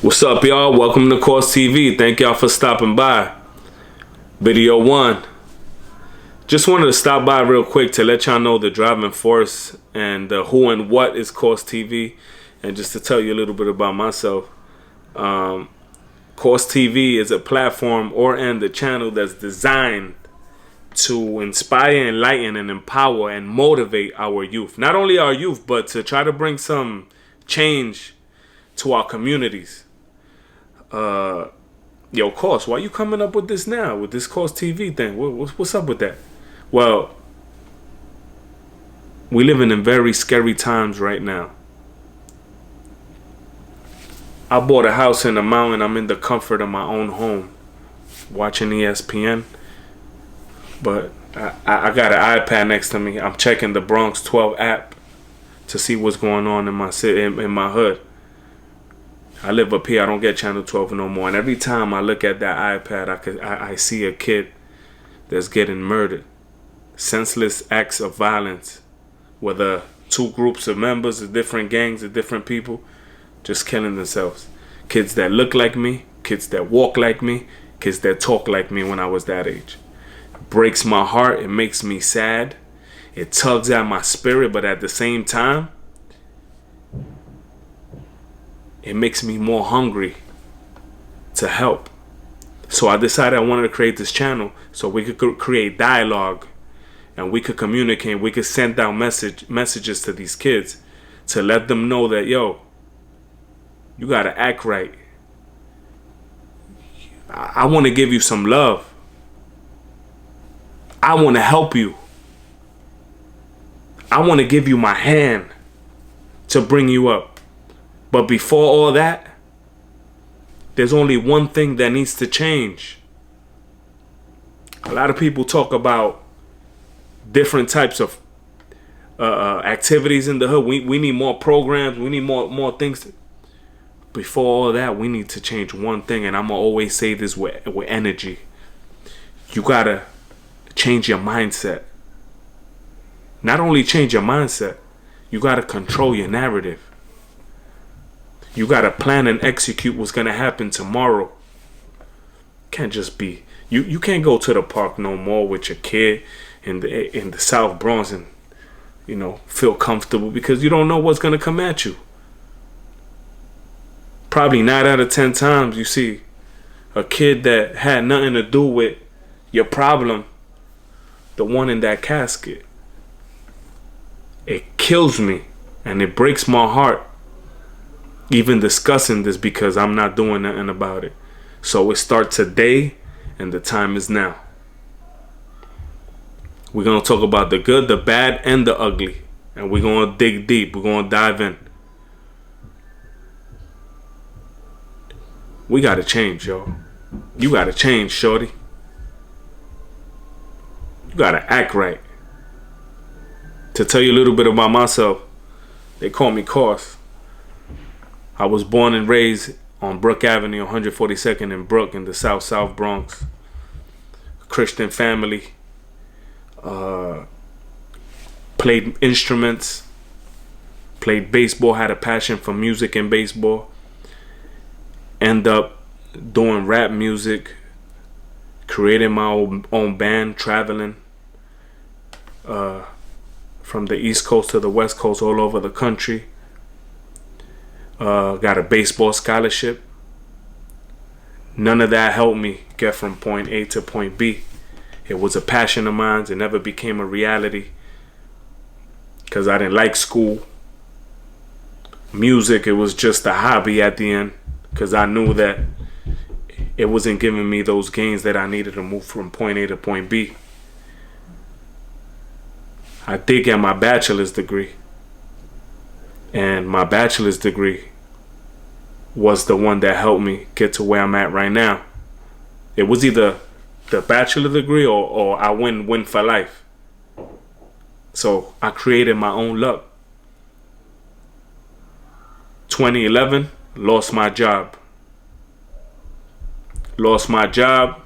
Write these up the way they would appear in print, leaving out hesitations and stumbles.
What's up, y'all? Welcome to CostTv. Thank y'all for stopping by. Video 1. Just wanted to stop by real quick to let y'all know the driving force and who and what is CostTv, and just to tell you a little bit about myself. CostTv is a platform and a channel that's designed to inspire, enlighten, and empower and motivate our youth. Not only our youth, but to try to bring some change to our communities. Yo, Cost, why you coming up with this now, with this CostTv thing? What's up with that? Well, we living in very scary times right now. I bought a house in the mountain. I'm in the comfort of my own home, watching ESPN. But I got an iPad next to me. I'm checking the Bronx 12 app to see what's going on in my city, in my hood. I live up here. I don't get channel 12 no more. And every time I look at that iPad, I see a kid that's getting murdered. Senseless acts of violence, whether two groups of members of different gangs of different people just killing themselves. Kids that look like me, kids that walk like me, kids that talk like me when I was that age. It breaks my heart. It makes me sad. It tugs at my spirit, but at the same time, it makes me more hungry to help. So I decided I wanted to create this channel so we could create dialogue and we could communicate. We could send out messages to these kids to let them know that, yo, you got to act right. I want to give you some love. I want to help you. I want to give you my hand to bring you up. But before all that, there's only one thing that needs to change. A lot of people talk about different types of activities in the hood. We need more programs. We need more things. Before all that, we need to change one thing. And I'm going to always say this with energy. You got to change your mindset. Not only change your mindset, you got to control your narrative. You got to plan and execute what's going to happen tomorrow. Can't just be. You can't go to the park no more with your kid in the South Bronx and, feel comfortable, because you don't know what's going to come at you. Probably 9 out of 10 times you see a kid that had nothing to do with your problem, the one in that casket. It kills me and it breaks my heart even discussing this, because I'm not doing nothing about it. So it starts today, and the time is now. We're going to talk about the good, the bad, and the ugly. And we're going to dig deep. We're going to dive in. We got to change, yo. You got to change, shorty. You got to act right. To tell you a little bit about myself, they call me Cost. I was born and raised on Brook Avenue, 142nd in Brook in the South Bronx. Christian family. Played instruments. Played baseball. Had a passion for music and baseball. End up doing rap music. Creating my own band. Traveling. From the East Coast to the West Coast, all over the country. Got a baseball scholarship. None of that helped me get from point A to point B. It was a passion of mine. It never became a reality because I didn't like school. Music, it was just a hobby at the end, because I knew that it wasn't giving me those gains that I needed to move from point A to point B. I did get my bachelor's degree. And my bachelor's degree was the one that helped me get to where I'm at right now. It was either the bachelor degree or I win for life. So I created my own luck. 2011, lost my job. Lost my job.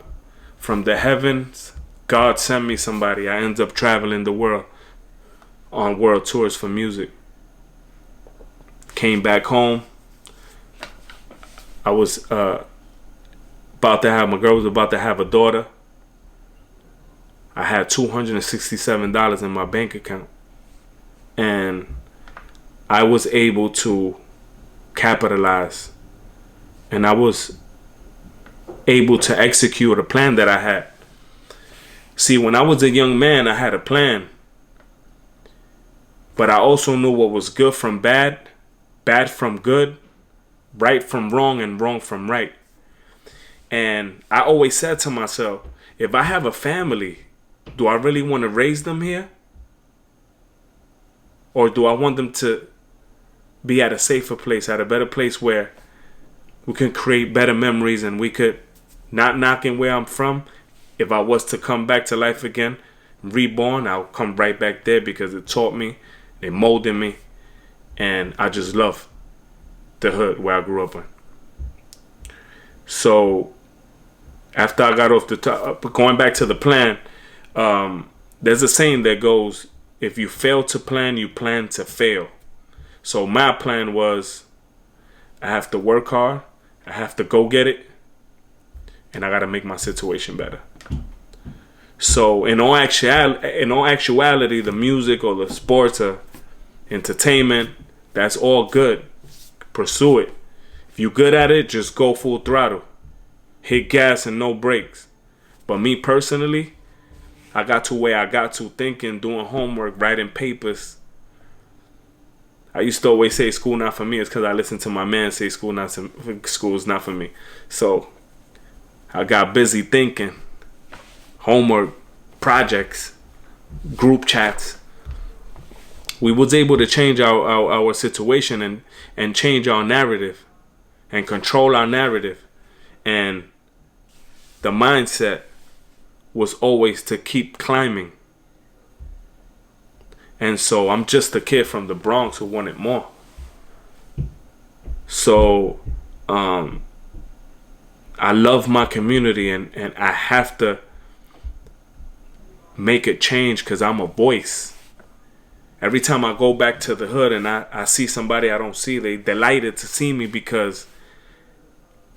From the heavens, God sent me somebody. I ended up traveling the world on world tours for music. Came back home. I was my girl was about to have a daughter. I had $267 in my bank account, and I was able to capitalize, and I was able to execute a plan that I had. See, when I was a young man, I had a plan, but I also knew what was good from bad, bad from good, right from wrong, and wrong from right. And I always said to myself, if I have a family, do I really want to raise them here? Or do I want them to be at a safer place, at a better place where we can create better memories, and we could, not knocking where I'm from, if I was to come back to life again, reborn, I'll come right back there because it taught me, it molded me, and I just love the hood where I grew up in. So after I got off the top, going back to the plan, there's a saying that goes, if you fail to plan, you plan to fail. So my plan was, I have to work hard, I have to go get it, and I got to make my situation better. So in all actuality, the music or the sports or entertainment, that's all good. Pursue it. If you're good at it, just go full throttle. Hit gas and no brakes. But me personally, I got to where I got to thinking, doing homework, writing papers. I used to always say school not for me. It's because I listened to my man say school's not for me. So I got busy thinking, homework, projects, group chats. We was able to change our situation and change our narrative and control our narrative. And the mindset was always to keep climbing. And so I'm just a kid from the Bronx who wanted more. So I love my community, and I have to make it change because I'm a voice. Every time I go back to the hood and I see somebody I don't see, they delighted to see me because,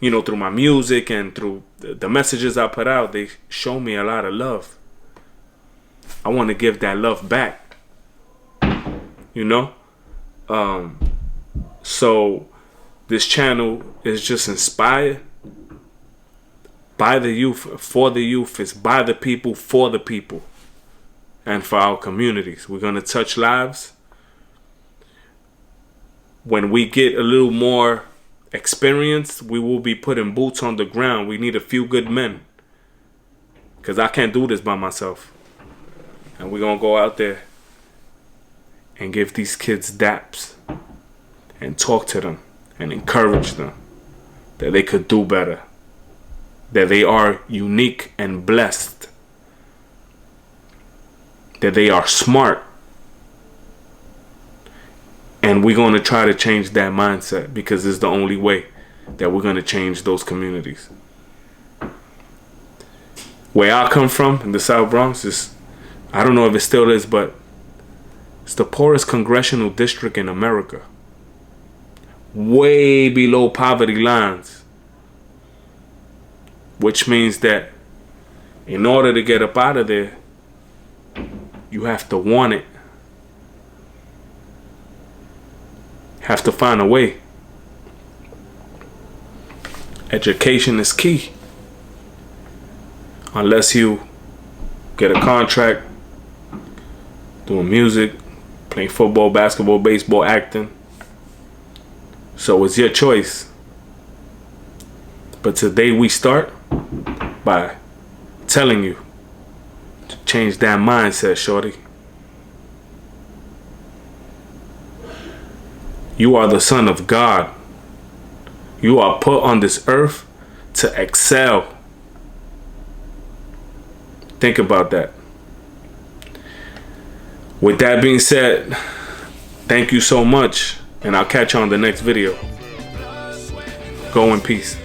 you know, through my music and through the messages I put out, they show me a lot of love. I want to give that love back, you know? So this channel is just inspired by the youth, for the youth. It's by the people, for the people, and for our communities. We're going to touch lives. When we get a little more experience, we will be putting boots on the ground. We need a few good men, because I can't do this by myself. And we're going to go out there and give these kids daps and talk to them and encourage them that they could do better, that they are unique and blessed, that they are smart. And we're going to try to change that mindset, because it's the only way that we're going to change those communities. Where I come from, in the South Bronx, is, I don't know if it still is, but it's the poorest congressional district in America. Way below poverty lines. Which means that in order to get up out of there, you have to want it. Have to find a way. Education is key. Unless you get a contract doing music, playing football, basketball, baseball, acting. So it's your choice. But today we start by telling you to change that mindset, shorty. You are the son of God. You are put on this earth to excel. Think about that. With that being said, thank you so much, and I'll catch you on the next video. Go in peace.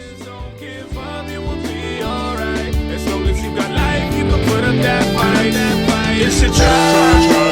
It's a trap.